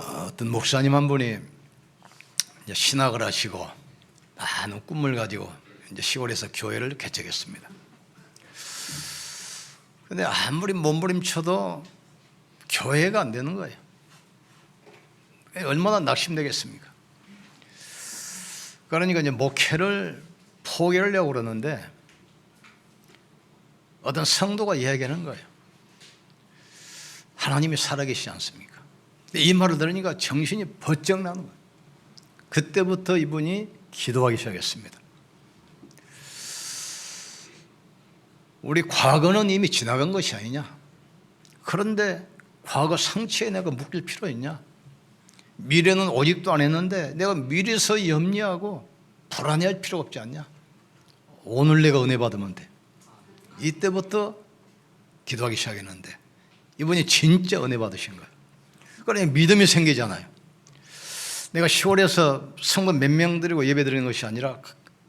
어떤 목사님 한 분이 이제 신학을 하시고 많은 꿈을 가지고 이제 시골에서 교회를 개척했습니다. 근데 아무리 몸부림쳐도 교회가 안 되는 거예요. 얼마나 낙심되겠습니까? 그러니까 이제 목회를 포기하려고 그러는데 어떤 성도가 이야기하는 거예요. 하나님이 살아계시지 않습니까? 이 말을 들으니까 정신이 번쩍 나는 거예요. 그때부터 이분이 기도하기 시작했습니다. 우리 과거는 이미 지나간 것이 아니냐? 그런데 과거 상처에 내가 묶일 필요 있냐? 미래는 오직도 안 했는데 내가 미래서 염려하고 불안해할 필요가 없지 않냐? 오늘 내가 은혜 받으면 돼. 이때부터 기도하기 시작했는데 이분이 진짜 은혜 받으신 거예요. 그러니까 믿음이 생기잖아요. 내가 시골에서 성도 몇 명 드리고 예배 드리는 것이 아니라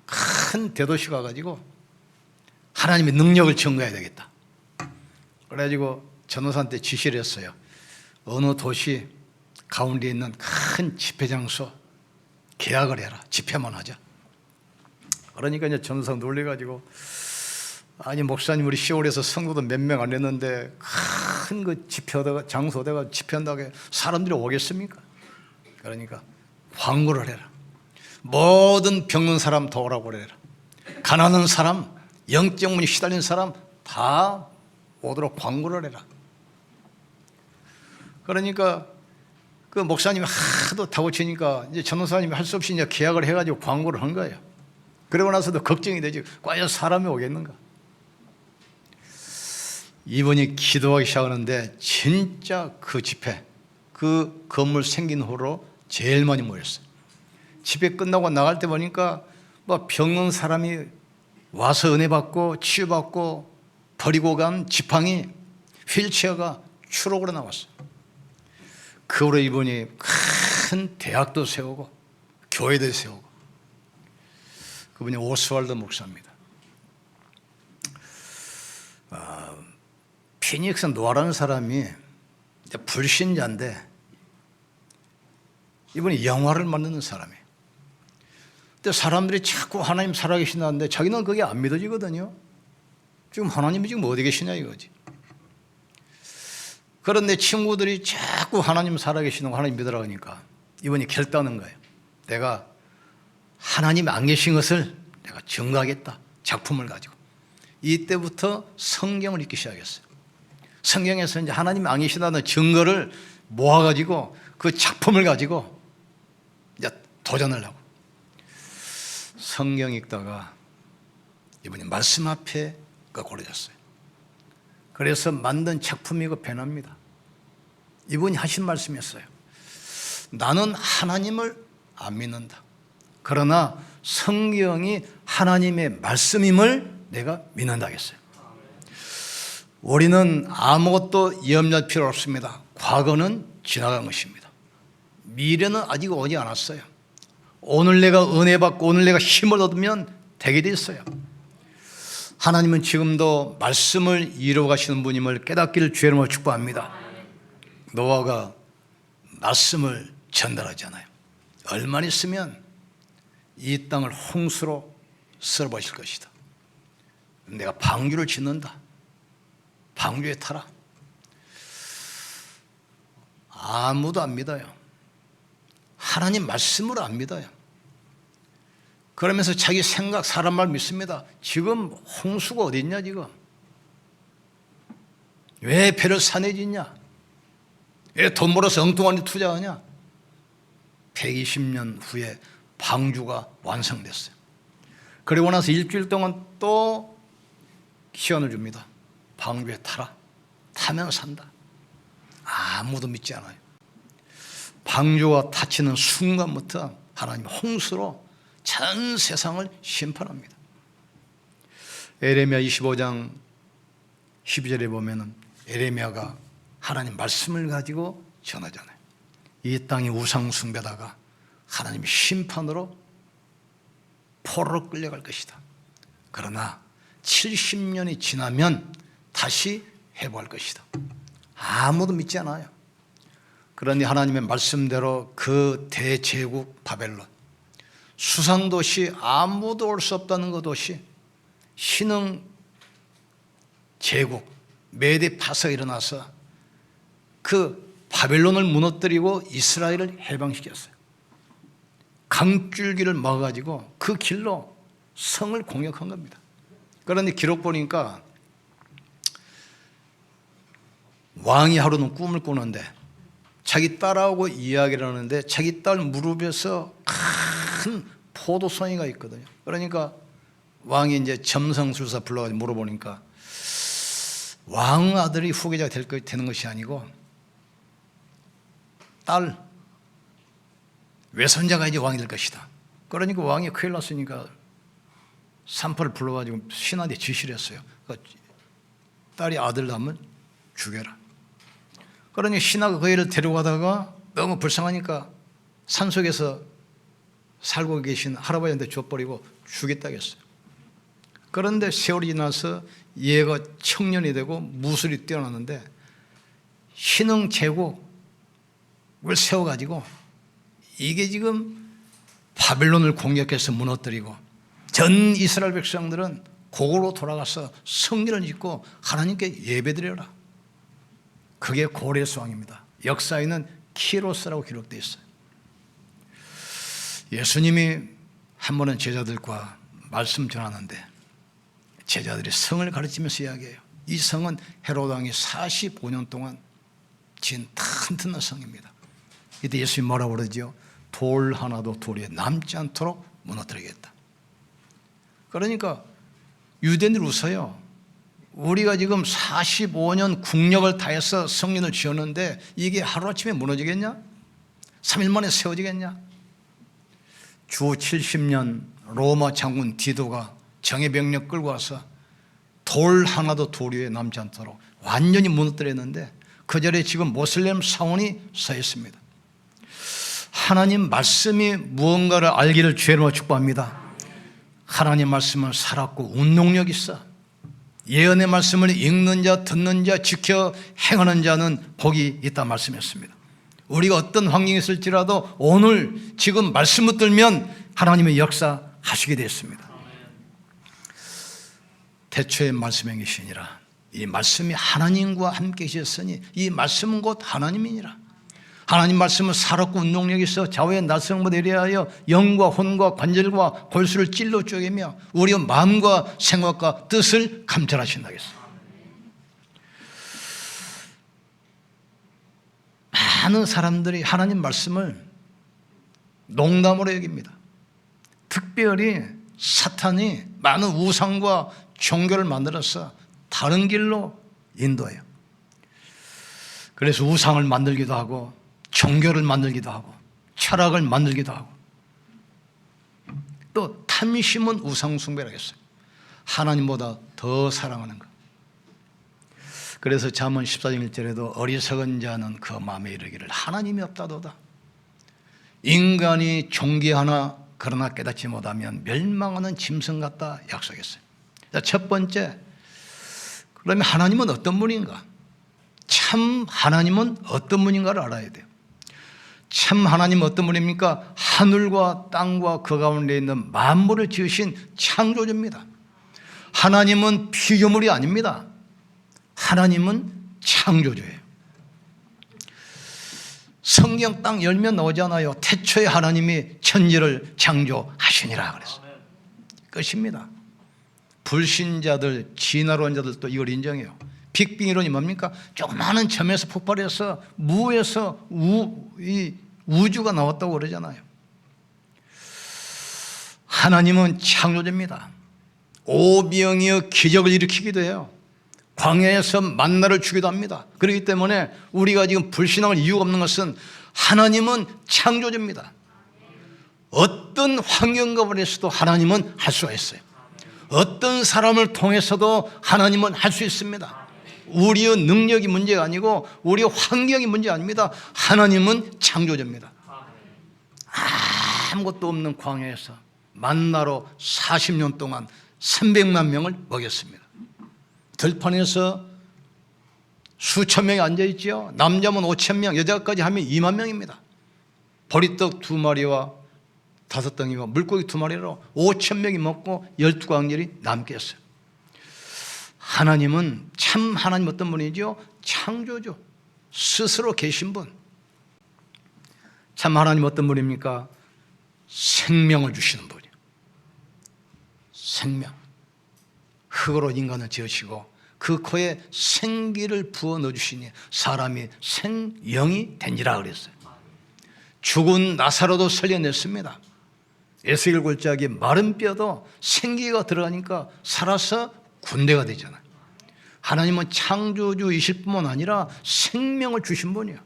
큰 대도시 가가지고 하나님의 능력을 증거해야 되겠다. 그래가지고 전도사한테 지시를 했어요. 어느 도시 가운데 있는 큰 집회 장소 계약을 해라. 집회만 하자. 그러니까 이제 전도사 놀래가지고 아니 목사님 우리 시골에서 성도도 몇 명 안 했는데 큰 그 집회하다가 장소다가 집회한다고 사람들이 오겠습니까? 그러니까 광고를 해라. 모든 병든 사람 다 오라고 그래라. 가난한 사람, 영적 문이 시달린 사람 다 오도록 광고를 해라. 그러니까 그 목사님이 하도 다고치니까 이제 전도사님이 할 수 없이 이제 계약을 해가지고 광고를 한 거예요. 그러고 나서도 걱정이 되지. 과연 사람이 오겠는가? 이분이 기도하기 시작하는데 진짜 그 집회, 그 건물 생긴 후로 제일 많이 모였어요. 집회 끝나고 나갈 때 보니까 뭐 병든 사람이 와서 은혜 받고 치유받고 버리고 간 지팡이, 휠체어가 추록으로 나왔어요. 그 후로 이분이 큰 대학도 세우고 교회도 세우고. 그분이 오스왈드 목사입니다. 피닉스 노아라는 사람이 불신자인데 이분이 영화를 만드는 사람이에요. 근데 사람들이 자꾸 하나님 살아계신다는데 자기는 그게 안 믿어지거든요. 지금 하나님이 지금 어디 계시냐 이거지. 그런데 친구들이 자꾸 하나님 살아계시는 거 하나님 믿으라고 하니까 이분이 결단한 거예요. 내가 하나님이 안 계신 것을 내가 증거하겠다. 작품을 가지고. 이때부터 성경을 읽기 시작했어요. 성경에서 이제 하나님이 안 계시다는 증거를 모아가지고 그 작품을 가지고 이제 도전을 하고. 성경 읽다가 이분이 말씀 앞에 고려졌어요. 그래서 만든 작품이 그 변합니다. 이분이 하신 말씀이었어요. 나는 하나님을 안 믿는다. 그러나 성경이 하나님의 말씀임을 내가 믿는다 했어요. 우리는 아무것도 염려할 필요 없습니다. 과거는 지나간 것입니다. 미래는 아직 오지 않았어요. 오늘 내가 은혜 받고 오늘 내가 힘을 얻으면 되게 돼 있어요. 하나님은 지금도 말씀을 이루어 가시는 분임을 깨닫기를 주의 이름으로 축복합니다. 노아가 말씀을 전달하잖아요. 얼마나 있으면 이 땅을 홍수로 쓸어버릴 것이다. 내가 방주를 짓는다. 방주에 타라. 아무도 안 믿어요. 하나님 말씀으로 안 믿어요. 그러면서 자기 생각, 사람 말 믿습니다. 지금 홍수가 어디 있냐 지금. 왜 배를 산에 짓냐. 왜 돈 벌어서 엉뚱한 데 투자하냐. 120년 후에 방주가 완성됐어요. 그리고 나서 일주일 동안 또 시간을 줍니다. 방주에 타라. 타면 산다. 아무도 믿지 않아요. 방주가 닫히는 순간부터 하나님 홍수로 전 세상을 심판합니다. 에레미야 25장 12절에 보면은 에레미야가 하나님 말씀을 가지고 전하잖아요. 이 땅이 우상 숭배다가 하나님의 심판으로 포로로 끌려갈 것이다. 그러나 70년이 지나면 다시 회복할 것이다. 아무도 믿지 않아요. 그러니 하나님의 말씀대로 그 대제국 바벨론, 수상도시, 아무도 올 수 없다는 그 도시, 신흥 제국 메대 파사가 일어나서 그 바벨론을 무너뜨리고 이스라엘을 해방시켰어요. 강줄기를 막아가지고 그 길로 성을 공격한 겁니다. 그런데 기록 보니까 왕이 하루는 꿈을 꾸는데 자기 딸하고 이야기를 하는데 자기 딸 무릎에서 큰 포도송이가 있거든요. 그러니까 왕이 이제 점성술사 불러가지고 물어보니까 왕 아들이 후계자가 되는 것이 아니고 딸 외손자가 이제 왕이 될 것이다. 그러니까 왕이 큰일 났으니까 산포를 불러가지고 신하한테 지시를 했어요. 그러니까 딸이 아들 낳으면 죽여라. 그러니 신하가 그 애를 데려가다가 너무 불쌍하니까 산속에서 살고 계신 할아버지한테 줘버리고 죽였다고 했어요. 그런데 세월이 지나서 얘가 청년이 되고 무술이 뛰어났는데 신흥 제국을 세워가지고 이게 지금 바벨론을 공격해서 무너뜨리고 전 이스라엘 백성들은 고국으로 돌아가서 성전을 짓고 하나님께 예배드려라. 그게 고레스 왕입니다. 역사에는 키로스라고 기록되어 있어요. 예수님이 한 번은 제자들과 말씀 전하는데 제자들이 성을 가르치면서 이야기해요. 이 성은 헤로드 왕이 45년 동안 지은 튼튼한 성입니다. 이때 예수님이 뭐라고 그러죠? 돌 하나도 돌 위에 남지 않도록 무너뜨리겠다. 그러니까 유대인들이 웃어요. 우리가 지금 45년 국력을 다해서 성전을 지었는데 이게 하루아침에 무너지겠냐? 3일 만에 세워지겠냐? 주 70년 로마 장군 디도가 정예병력 끌고 와서 돌 하나도 돌 위에 남지 않도록 완전히 무너뜨렸는데 그 자리에 지금 모슬렘 사원이 서 있습니다. 하나님 말씀이 무언가를 알기를 주의로 축복합니다. 하나님 말씀은 살았고 운동력 있어. 예언의 말씀을 읽는 자, 듣는 자, 지켜 행하는 자는 복이 있다 말씀했습니다. 우리가 어떤 환경에 있을지라도 오늘 지금 말씀 붙들면 하나님의 역사 하시게 되었습니다. 태초에 말씀에 계시니라. 이 말씀이 하나님과 함께 계셨으니 이 말씀은 곧 하나님이니라. 하나님 말씀은 살았고 운동력이 있어 좌우의 날성보다 이래하여 영과 혼과 관절과 골수를 찔러 쪼개며 우리의 마음과 생각과 뜻을 감찰하신다 했어요. 많은 사람들이 하나님 말씀을 농담으로 여깁니다. 특별히 사탄이 많은 우상과 종교를 만들어서 다른 길로 인도해요. 그래서 우상을 만들기도 하고 종교를 만들기도 하고 철학을 만들기도 하고 또 탐심은 우상숭배라고 했어요. 하나님보다 더 사랑하는 것. 그래서 잠언 14장 1절에도 어리석은 자는 그 마음에 이르기를 하나님이 없다도다. 인간이 존귀하나 그러나 깨닫지 못하면 멸망하는 짐승 같다 약속했어요. 자, 첫 번째, 그러면 하나님은 어떤 분인가? 참 하나님은 어떤 분인가를 알아야 돼요. 참 하나님은 어떤 분입니까? 하늘과 땅과 그 가운데 있는 만물을 지으신 창조주입니다. 하나님은 피조물이 아닙니다. 하나님은 창조주예요. 성경 딱 열면 나오잖아요. 태초에 하나님이 천지를 창조하시니라 그랬어요. 끝입니다. 불신자들, 진화론 자들도 이걸 인정해요. 빅뱅 이론이 뭡니까? 조그마한 점에서 폭발해서 무에서 우주가 나왔다고 그러잖아요. 하나님은 창조주입니다. 오병이어 기적을 일으키기도 해요. 광야에서 만나를 주기도 합니다. 그렇기 때문에 우리가 지금 불신앙할 이유가 없는 것은 하나님은 창조주입니다. 어떤 환경 가운데서도 하나님은 할 수가 있어요. 어떤 사람을 통해서도 하나님은 할 수 있습니다. 우리의 능력이 문제가 아니고 우리의 환경이 문제 아닙니다. 하나님은 창조주입니다. 아무것도 없는 광야에서 만나로 40년 동안 300만 명을 먹였습니다. 들판에서 수천 명이 앉아있죠. 남자면 5천 명, 여자까지 하면 2만 명입니다. 보리떡 2마리와 5덩이와 물고기 2마리로 5천 명이 먹고 12광렬이 남게 했어요. 하나님은 참 하나님 어떤 분이죠? 창조주, 스스로 계신 분. 참 하나님 어떤 분입니까? 생명을 주시는 분이에요. 생명. 흙으로 인간을 지으시고 그 코에 생기를 부어 넣어주시니 사람이 생영이 된지라 그랬어요. 죽은 나사로도 살려냈습니다. 에스겔 골짜기 마른 뼈도 생기가 들어가니까 살아서 군대가 되잖아요. 하나님은 창조주이실 뿐만 아니라 생명을 주신 분이에요.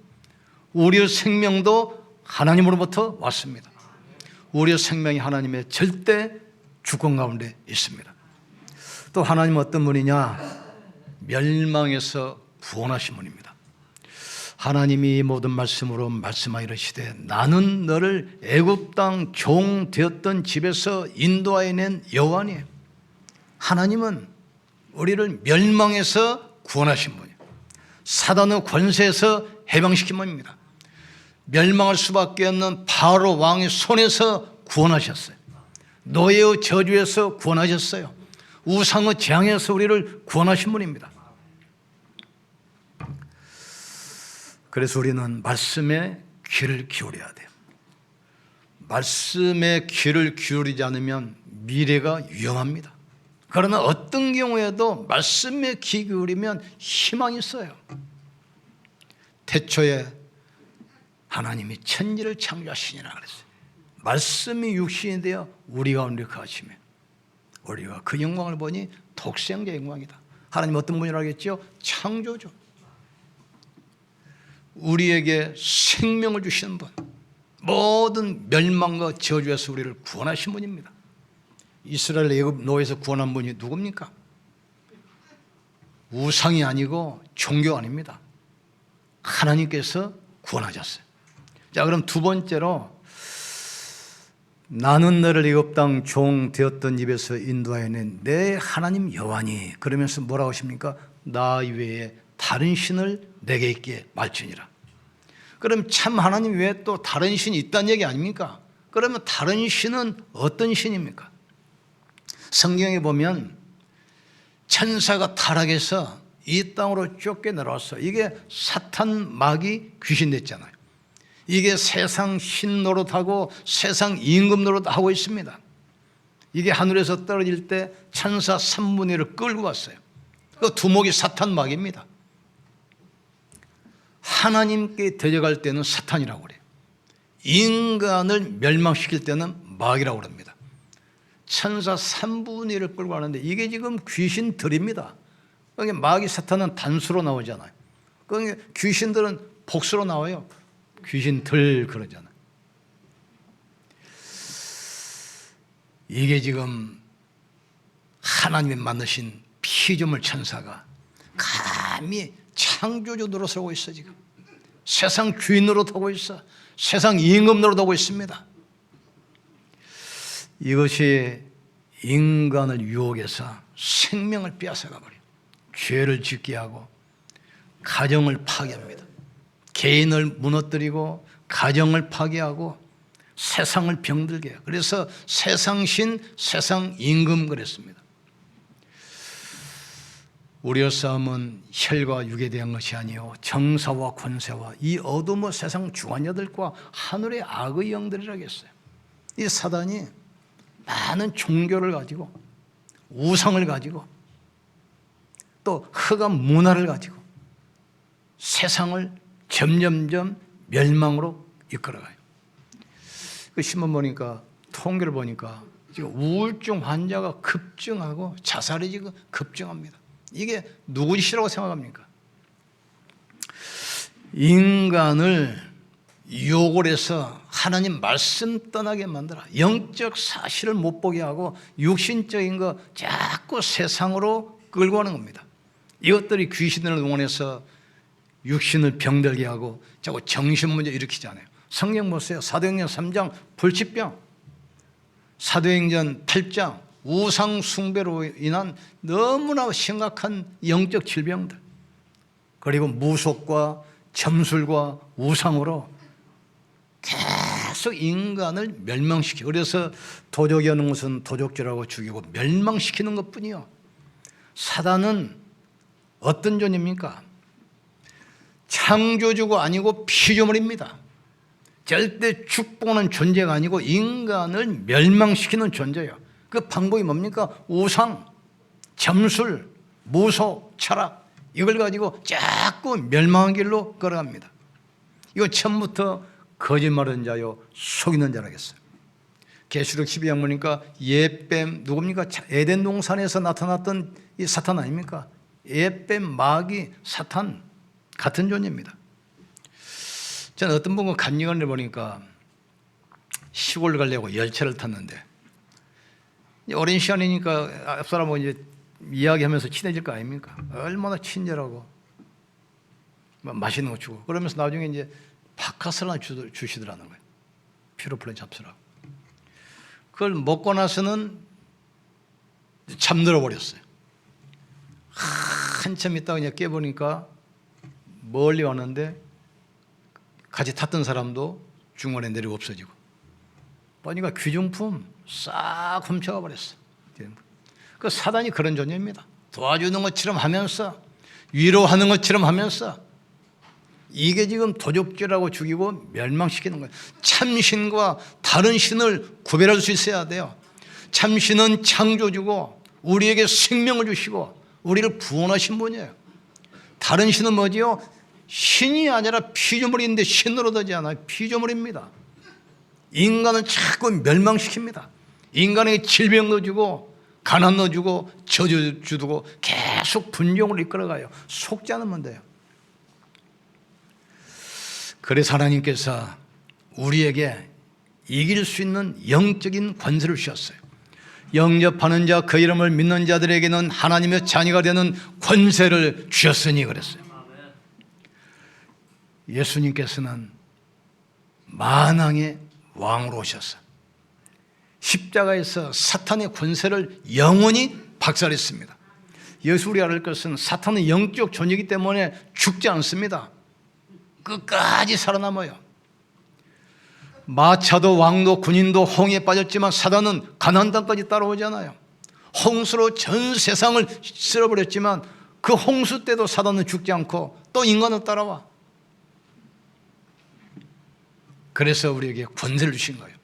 우리의 생명도 하나님으로부터 왔습니다. 우리의 생명이 하나님의 절대 주권 가운데 있습니다. 또 하나님은 어떤 분이냐? 멸망에서 구원하신 분입니다. 하나님이 모든 말씀으로 말씀하시되 나는 너를 애굽 땅 종 되었던 집에서 인도하여 낸 여호와니에요. 하나님은 우리를 멸망에서 구원하신 분이에요. 사단의 권세에서 해방시킨 분입니다. 멸망할 수밖에 없는 바로 왕의 손에서 구원하셨어요. 노예의 저주에서 구원하셨어요. 우상의 재앙에서 우리를 구원하신 분입니다. 그래서 우리는 말씀에 귀를 기울여야 돼요. 말씀에 귀를 기울이지 않으면 미래가 위험합니다. 그러나 어떤 경우에도 말씀에 귀 기울이면 희망이 있어요. 태초에 하나님이 천지를 창조하시니라 그랬어요. 말씀이 육신이 되어 우리 가운데 거하시며 우리가 그 영광을 보니 독생자 영광이다. 하나님 어떤 분이라고 했죠? 창조주. 우리에게 생명을 주시는 분, 모든 멸망과 저주에서 우리를 구원하신 분입니다. 이스라엘 애굽 노예에서 구원한 분이 누굽니까? 우상이 아니고 종교 아닙니다. 하나님께서 구원하셨어요. 자, 그럼 두 번째로 나는 너를 애굽 땅 종 되었던 집에서 인도하여 낸 내 하나님 여호와니. 그러면서 뭐라고 하십니까? 나 외에 다른 신을 내게 있게 말지니라. 그럼 참 하나님 외에 또 다른 신이 있다는 얘기 아닙니까? 그러면 다른 신은 어떤 신입니까? 성경에 보면 천사가 타락해서 이 땅으로 쫓겨 내려왔어요. 이게 사탄, 마귀, 귀신 됐잖아요. 이게 세상 신 노릇하고 세상 임금 노릇하고 있습니다. 이게 하늘에서 떨어질 때 천사 3분의 1을 끌고 왔어요. 그 두목이 사탄, 마귀입니다. 하나님께 데려갈 때는 사탄이라고 그래요. 인간을 멸망시킬 때는 마귀라고 합니다. 천사 3분의 1을 끌고 가는데 이게 지금 귀신들입니다. 그러니까 마귀, 사탄은 단수로 나오잖아요. 그러니까 귀신들은 복수로 나와요. 귀신들 그러잖아요. 이게 지금 하나님이 만드신 피조물 천사가 감히 창조주 노릇하고 있어. 지금 세상 주인 노릇하고 있어. 세상 임금 노릇하고 있습니다. 이것이 인간을 유혹해서 생명을 빼앗아가 버려요. 죄를 짓게 하고 가정을 파괴합니다. 개인을 무너뜨리고 가정을 파괴하고 세상을 병들게 해요. 그래서 세상신, 세상 임금 그랬습니다. 우리의 싸움은 혈과 육에 대한 것이 아니요 정사와 권세와 이 어둠의 세상 주관자들과 하늘의 악의 영들이라고 했어요. 이 사단이 많은 종교를 가지고 우상을 가지고 또 흑암 문화를 가지고 세상을 점점점 멸망으로 이끌어가요. 그 신문 보니까 통계를 보니까 지금 우울증 환자가 급증하고 자살이 지금 급증합니다. 이게 누구 짓이라고 생각합니까? 인간을 유혹을 해서 하나님 말씀 떠나게 만들어 영적 사실을 못 보게 하고 육신적인 거 자꾸 세상으로 끌고 가는 겁니다. 이것들이 귀신을 응원해서 육신을 병들게 하고 자꾸 정신문제 일으키잖아요. 성경 보세요. 사도행전 3장 불치병, 사도행전 8장 우상 숭배로 인한 너무나 심각한 영적 질병들. 그리고 무속과 점술과 우상으로 계속 인간을 멸망시키고, 그래서 도적이 하는 것은 도적질하고 죽이고 멸망시키는 것뿐이요. 사단은 어떤 존재입니까? 창조주가 아니고 피조물입니다. 절대 축복하는 존재가 아니고 인간을 멸망시키는 존재예요. 그 방법이 뭡니까? 우상, 점술, 무속, 철학, 이걸 가지고 자꾸 멸망한 길로 걸어갑니다. 이거 처음부터 거짓말하는 자요 속이는 자라겠어요. 계시록 12장 보니까 예뱀, 누굽니까? 에덴 동산에서 나타났던 이 사탄 아닙니까? 예뱀, 마귀, 사탄 같은 존재입니다. 저는 어떤 분과 간증을 해보니까 시골 가려고 열차를 탔는데, 오랜 시간이니까 앞 사람하고 이제 이야기하면서 친해질 거 아닙니까? 얼마나 친절하고 맛있는 거 주고, 그러면서 나중에 이제 바카스를 하나 주시더라는 거예요. 피로플랜 잡수라고. 그걸 먹고 나서는 잠들어 버렸어요. 한참 있다가 그냥 깨보니까 멀리 왔는데 같이 탔던 사람도 중간에 내리고 없어지고, 보니까 귀중품 싹 훔쳐가 버렸어. 그 사단이 그런 존재입니다. 도와주는 것처럼 하면서, 위로하는 것처럼 하면서, 이게 지금 도적질하고 죽이고 멸망시키는 거예요. 참신과 다른 신을 구별할 수 있어야 돼요. 참신은 창조주고 우리에게 생명을 주시고 우리를 구원하신 분이에요. 다른 신은 뭐지요? 신이 아니라 피조물인데 신으로 되지 않아요. 피조물입니다. 인간을 자꾸 멸망시킵니다. 인간에게 질병도 주고 가난도 주고 저주 주고 계속 분종을 이끌어가요. 속지 않으면 돼요. 그래서 하나님께서 우리에게 이길 수 있는 영적인 권세를 주셨어요. 영접하는 자, 그 이름을 믿는 자들에게는 하나님의 자녀가 되는 권세를 주셨으니 그랬어요. 예수님께서는 만왕의 왕으로 오셨어요. 십자가에서 사탄의 권세를 영원히 박살냈습니다. 여기서 우리가 알 것은 사탄은 영적 존재이기 때문에 죽지 않습니다. 끝까지 살아남아요. 마차도 왕도 군인도 홍해에 빠졌지만 사단은 가나안 땅까지 따라오잖아요. 홍수로 전 세상을 쓸어버렸지만 그 홍수 때도 사단은 죽지 않고 또 인간은 따라와. 그래서 우리에게 권세를 주신 거예요.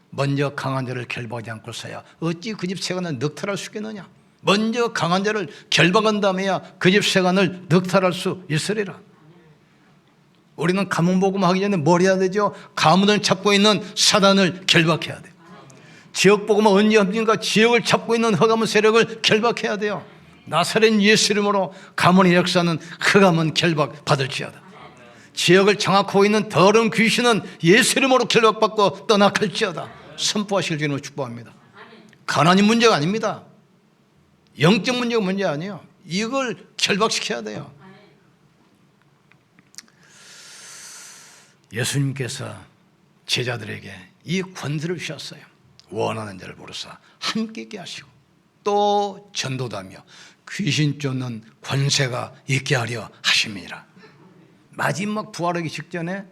먼저 강한 자를 결박하지 않고서야 어찌 그 집 세간을 넉탈할 수 있겠느냐. 먼저 강한 자를 결박한 다음에야 그 집 세간을 넉탈할 수 있으리라. 우리는 가문복음 하기 전에 뭘 해야 되죠? 가문을 잡고 있는 사단을 결박해야 돼요. 지역복음은 언제 합니까? 지역을 잡고 있는 흑암의 세력을 결박해야 돼요. 나사렛 예수 이름으로 가문의 역사는 흑암은 결박받을지어다. 지역을 장악하고 있는 더러운 귀신은 예수 이름으로 결박받고 떠나갈지어다. 선포하실 주님을 축복합니다. 가난이 문제가 아닙니다. 영적 문제가 문제 아니에요. 이걸 결박시켜야 돼요. 예수님께서 제자들에게 이 권세를 주셨어요. 원하는 자를 부르사 함께 있게 하시고 또 전도하며 귀신 쫓는 권세가 있게 하려 하심이라. 마지막 부활하기 직전에,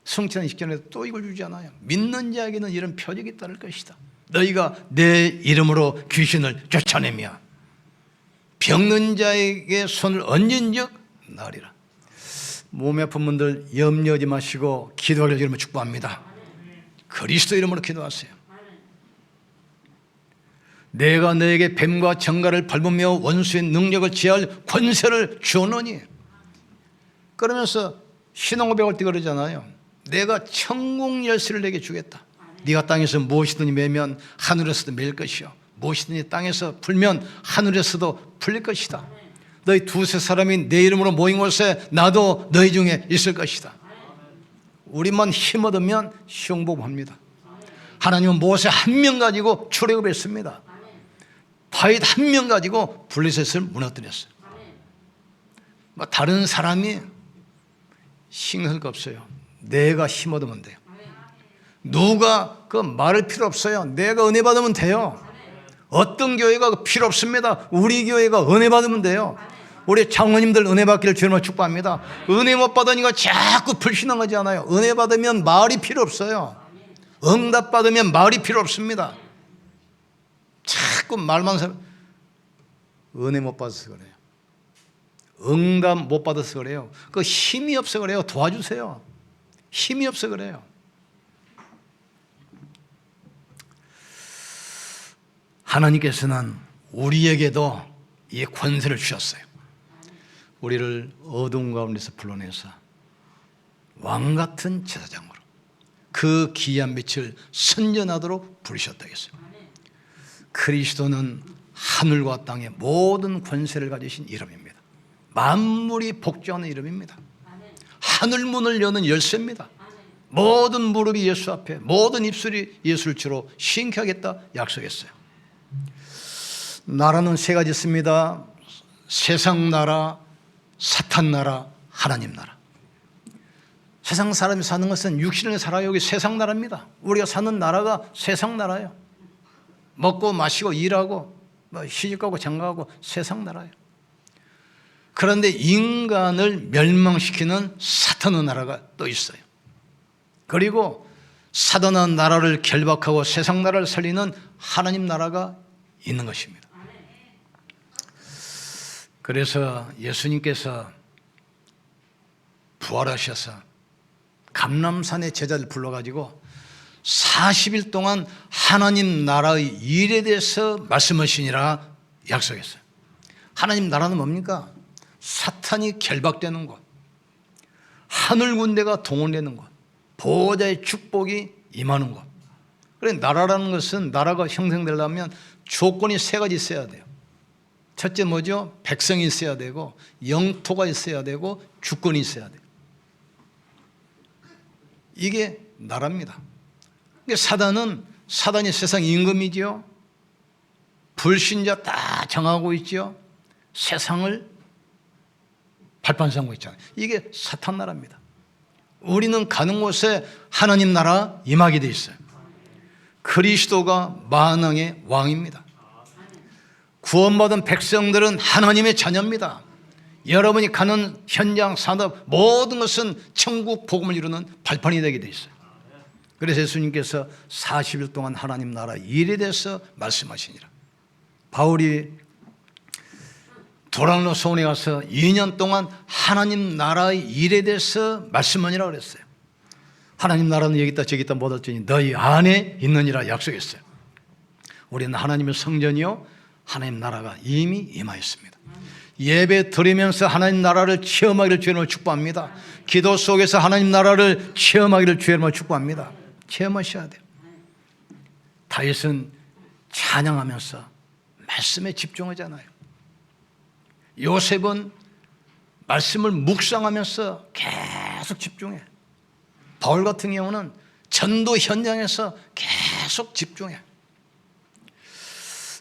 성취하기 직전에 또 이걸 주잖아요. 믿는 자에게는 이런 표적이 따를 것이다. 너희가 내 이름으로 귀신을 쫓아내며 병든 자에게 손을 얹은 적 나으리라. 몸이 아픈 분들 염려하지 마시고 기도하려 이름으로 축복합니다. 그리스도 이름으로 기도하세요. 내가 너에게 뱀과 정갈을 밟으며 원수의 능력을 제할 권세를 주노니. 그러면서 신혼고백할 때 그러잖아요. 내가 천국 열쇠를 내게 주겠다. 네가 땅에서 무엇이든지 매면 하늘에서도 매일 것이요 무엇이든지 땅에서 풀면 하늘에서도 풀릴 것이다. 너희 두세 사람이 내 이름으로 모인 곳에 나도 너희 중에 있을 것이다. 우리만 힘 얻으면 시용복합니다. 하나님은 모세 한 명 가지고 출애굽했습니다. 다윗 한 명 가지고 블레셋을 무너뜨렸어요. 다른 사람이 신경 쓸 거 없어요. 내가 힘 얻으면 돼요. 누가 그 말을 필요 없어요. 내가 은혜 받으면 돼요. 어떤 교회가 필요 없습니다. 우리 교회가 은혜 받으면 돼요. 우리 장로님들 은혜 받기를 주님으로 축복합니다. 은혜 못 받으니까 자꾸 불신앙하지 않아요. 은혜 받으면 말이 필요 없어요. 응답 받으면 말이 필요 없습니다. 자꾸 말만 은혜 못 받아서 그래요. 응답 못 받아서 그래요. 그 힘이 없어 그래요. 도와주세요. 힘이 없어 그래요. 하나님께서는 우리에게도 이 권세를 주셨어요. 우리를 어두운 가운데서 불러내서 왕같은 제사장으로 그 귀한 빛을 선전하도록 부르셨다 했어요. 그리스도는 하늘과 땅의 모든 권세를 가지신 이름입니다. 만물이 복종하는 이름입니다. 하늘문을 여는 열쇠입니다. 모든 무릎이 예수 앞에, 모든 입술이 예수를 주로 신격하겠다 약속했어요. 나라는 세 가지 있습니다. 세상 나라, 사탄 나라, 하나님 나라. 세상 사람이 사는 것은 육신을 살아요. 여기 세상 나라입니다. 우리가 사는 나라가 세상 나라예요. 먹고 마시고 일하고 시집가고 장가가고 세상 나라예요. 그런데 인간을 멸망시키는 사탄의 나라가 또 있어요. 그리고 사단의 나라를 결박하고 세상 나라를 살리는 하나님 나라가 있는 것입니다. 그래서 예수님께서 부활하셔서 감람산의 제자들 불러가지고 40일 동안 하나님 나라의 일에 대해서 말씀하시니라 약속했어요. 하나님 나라는 뭡니까? 사탄이 결박되는 것, 하늘 군대가 동원되는 것, 보호자의 축복이 임하는 것. 그래, 나라라는 것은 나라가 형성되려면 조건이 세 가지 있어야 돼요. 첫째 뭐죠? 백성이 있어야 되고, 영토가 있어야 되고, 주권이 있어야 돼요. 이게 나라입니다. 사단이 세상 임금이지요. 불신자 다 정하고 있죠. 세상을 발판삼고 있잖아요. 이게 사탄 나라입니다. 우리는 가는 곳에 하나님 나라 임하게 돼 있어요. 그리스도가 만왕의 왕입니다. 구원받은 백성들은 하나님의 자녀입니다. 여러분이 가는 현장, 산업 모든 것은 천국 복음을 이루는 발판이 되게 돼 있어요. 그래서 예수님께서 40일 동안 하나님 나라 일에 대해서 말씀하시니라. 바울이 도랑로 소원에 가서 2년 동안 하나님 나라의 일에 대해서 말씀하니라 그랬어요. 하나님 나라는 여기 있다 저기 있다 못 얻으니 너희 안에 있느니라 약속했어요. 우리는 하나님의 성전이요 하나님 나라가 이미 임하였습니다. 예배 드리면서 하나님 나라를 체험하기를 주님을 축복합니다. 기도 속에서 하나님 나라를 체험하기를 주님을 축복합니다. 체험하셔야 돼요. 다윗은 찬양하면서 말씀에 집중하잖아요. 요셉은 말씀을 묵상하면서 계속 집중해. 바울 같은 경우는 전도 현장에서 계속 집중해.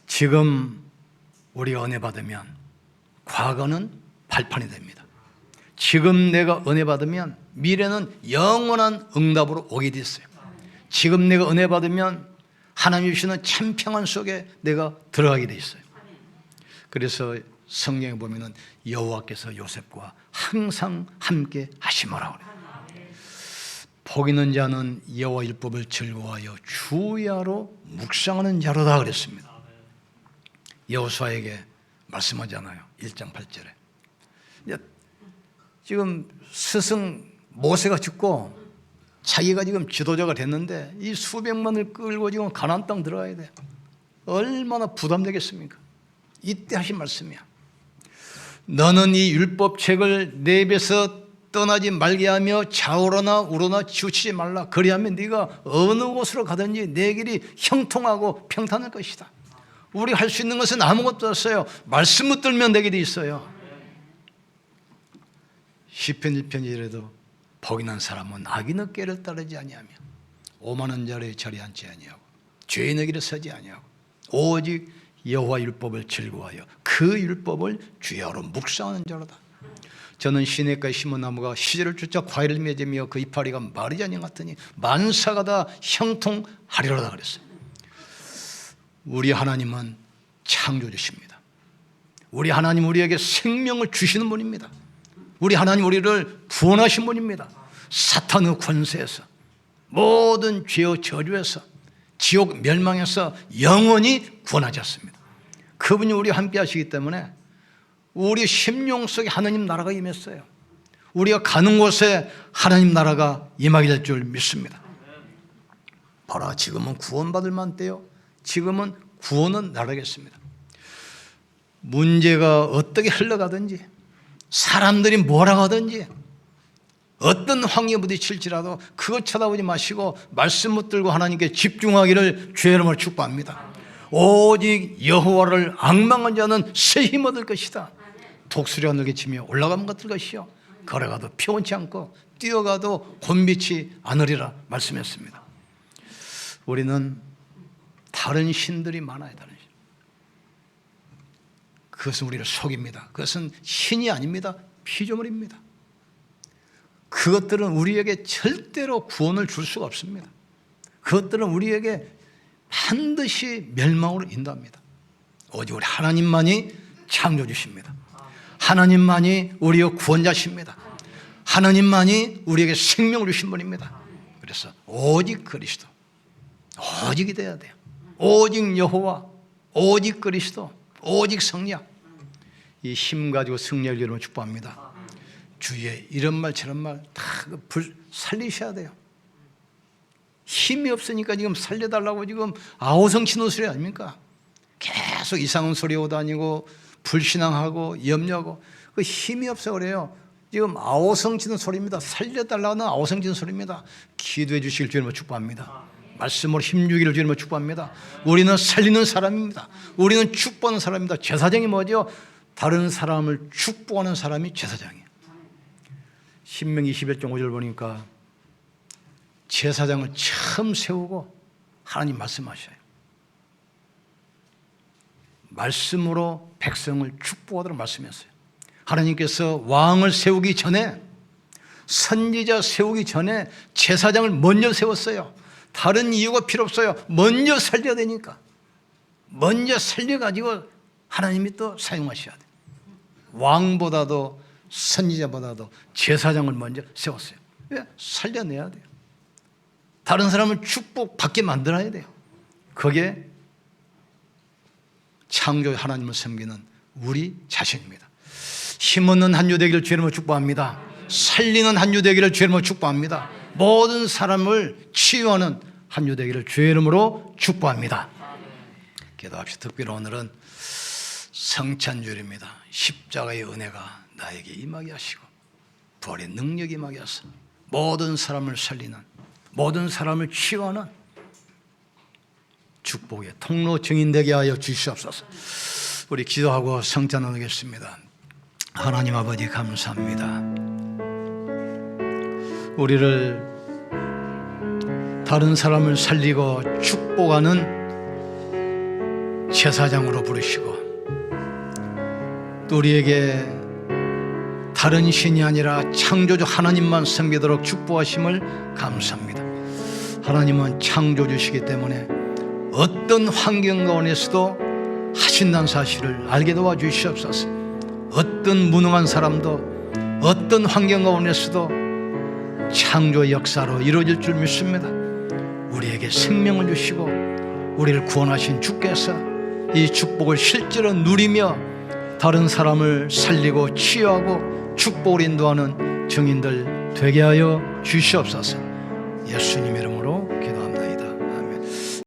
지금 우리가 은혜 받으면 과거는 발판이 됩니다. 지금 내가 은혜 받으면 미래는 영원한 응답으로 오게 돼 있어요. 지금 내가 은혜 받으면 하나님 주시는 참 평안 속에 내가 들어가게 돼 있어요. 그래서 성경에 보면은 여호와께서 요셉과 항상 함께 하시므라 그래요. 복 있는 자는 여호와 율법을 즐거워하여 주야로 묵상하는 자로다 그랬습니다. 여호수아에게 말씀하잖아요. 1장 8절에. 지금 스승 모세가 죽고 자기가 지금 지도자가 됐는데 이 수백만을 끌고 지금 가나안 땅 들어가야 돼. 얼마나 부담되겠습니까? 이때 하신 말씀이야. 너는 이 율법책을 내 입에서 떠나지 말게 하며 좌우로나 우로나 치우치지 말라. 그리하면 네가 어느 곳으로 가든지 내 길이 형통하고 평탄할 것이다. 우리 할 수 있는 것은 아무것도 없어요. 말씀 붙들면 되게 돼 있어요. 시편 1편이라도 복이 난 사람은 악인의 꾀를 따르지 아니하며 오만한 자의 자리에 앉지 아니하고 죄인의 길에 서지 아니하고 오직 여호와 율법을 즐거워하여 그 율법을 주야로 묵상하는 자로다. 저는 시냇가에 심은 나무가 시절을 쫓아 과일을 맺으며 그 이파리가 마르지 아니한 같으니 만사가 다 형통하리로다 그랬어요. 우리 하나님은 창조주십니다. 우리 하나님 우리에게 생명을 주시는 분입니다. 우리 하나님 우리를 구원하신 분입니다. 사탄의 권세에서, 모든 죄의 저주에서, 지옥 멸망에서 영원히 구원하셨습니다. 그분이 우리와 함께 하시기 때문에 우리 심령 속에 하나님 나라가 임했어요. 우리가 가는 곳에 하나님 나라가 임하게 될 줄 믿습니다. 봐라, 지금은 구원받을 만때요. 지금은 구원은 나라겠습니다. 문제가 어떻게 흘러가든지, 사람들이 뭐라고 하든지, 어떤 환경에 부딪힐지라도 그것 쳐다보지 마시고 말씀 붙들고 하나님께 집중하기를 주의 이름으로 축복합니다. 오직 여호와를 앙망한 자는 새 힘 얻을 것이다. 독수리가 늘게 치며 올라가면 같을 것이요, 걸어가도 피곤치 않고 뛰어가도 곤비치 않으리라 말씀했습니다. 우리는 다른 신들이 많아요. 다른 신. 그것은 우리를 속입니다. 그것은 신이 아닙니다. 피조물입니다. 그것들은 우리에게 절대로 구원을 줄 수가 없습니다. 그것들은 우리에게 반드시 멸망으로 인도합니다. 오직 우리 하나님만이 창조주십니다. 하나님만이 우리의 구원자십니다. 하나님만이 우리에게 생명을 주신 분입니다. 그래서 오직 그리스도, 오직이 돼야 돼요. 오직 여호와, 오직 그리스도, 오직 성령. 이 힘 가지고 승리할 이름으로 축복합니다. 주위에 이런 말 저런 말 다 살리셔야 돼요. 힘이 없으니까 지금 살려달라고 지금 아우성 치는 소리 아닙니까? 계속 이상한 소리 오고 다니고 불신앙하고 염려하고, 그 힘이 없어 그래요. 지금 아우성 치는 소리입니다. 살려달라는 아우성 치는 소리입니다. 기도해 주시길 주님으로 축복합니다. 말씀으로 힘주기를 주님으로 축복합니다. 우리는 살리는 사람입니다. 우리는 축복하는 사람입니다. 제사장이 뭐죠? 다른 사람을 축복하는 사람이 제사장이에요. 신명기 21장 5절 보니까 제사장을 처음 세우고 하나님 말씀하셔요. 말씀으로 백성을 축복하도록 말씀했어요. 하나님께서 왕을 세우기 전에, 선지자 세우기 전에 제사장을 먼저 세웠어요. 다른 이유가 필요 없어요. 먼저 살려야 되니까. 먼저 살려가지고 하나님이 또 사용하셔야 돼요. 왕보다도 선지자보다도 제사장을 먼저 세웠어요. 왜? 살려내야 돼요. 다른 사람을 축복받게 만들어야 돼요. 그게 창조 하나님을 섬기는 우리 자신입니다. 힘없는 한 유 되기를 주의 이름으로 축복합니다. 살리는 한 유 되기를 주의 이름으로 축복합니다. 모든 사람을 치유하는 한 유 되기를 주의 이름으로 축복합니다. 기도합시다. 특별히 오늘은 성찬주일입니다. 십자가의 은혜가 나에게 임하게 하시고 부활의 능력이 임하게 하사 모든 사람을 살리는, 모든 사람을 치유하는 축복의 통로 증인되게 하여 주시옵소서. 우리 기도하고 성찬 나누겠습니다. 하나님 아버지 감사합니다. 우리를 다른 사람을 살리고 축복하는 제사장으로 부르시고, 또 우리에게 다른 신이 아니라 창조주 하나님만 섬기도록 축복하심을 감사합니다. 하나님은 창조주시기 때문에 어떤 환경 가운데서도 하신다는 사실을 알게 도와주시옵소서. 어떤 무능한 사람도 어떤 환경 가운데서도 창조의 역사로 이루어질 줄 믿습니다. 우리에게 생명을 주시고 우리를 구원하신 주께서 이 축복을 실제로 누리며 다른 사람을 살리고 치유하고 축복을 인도하는 증인들 되게 하여 주시옵소서. 예수님의 이름으로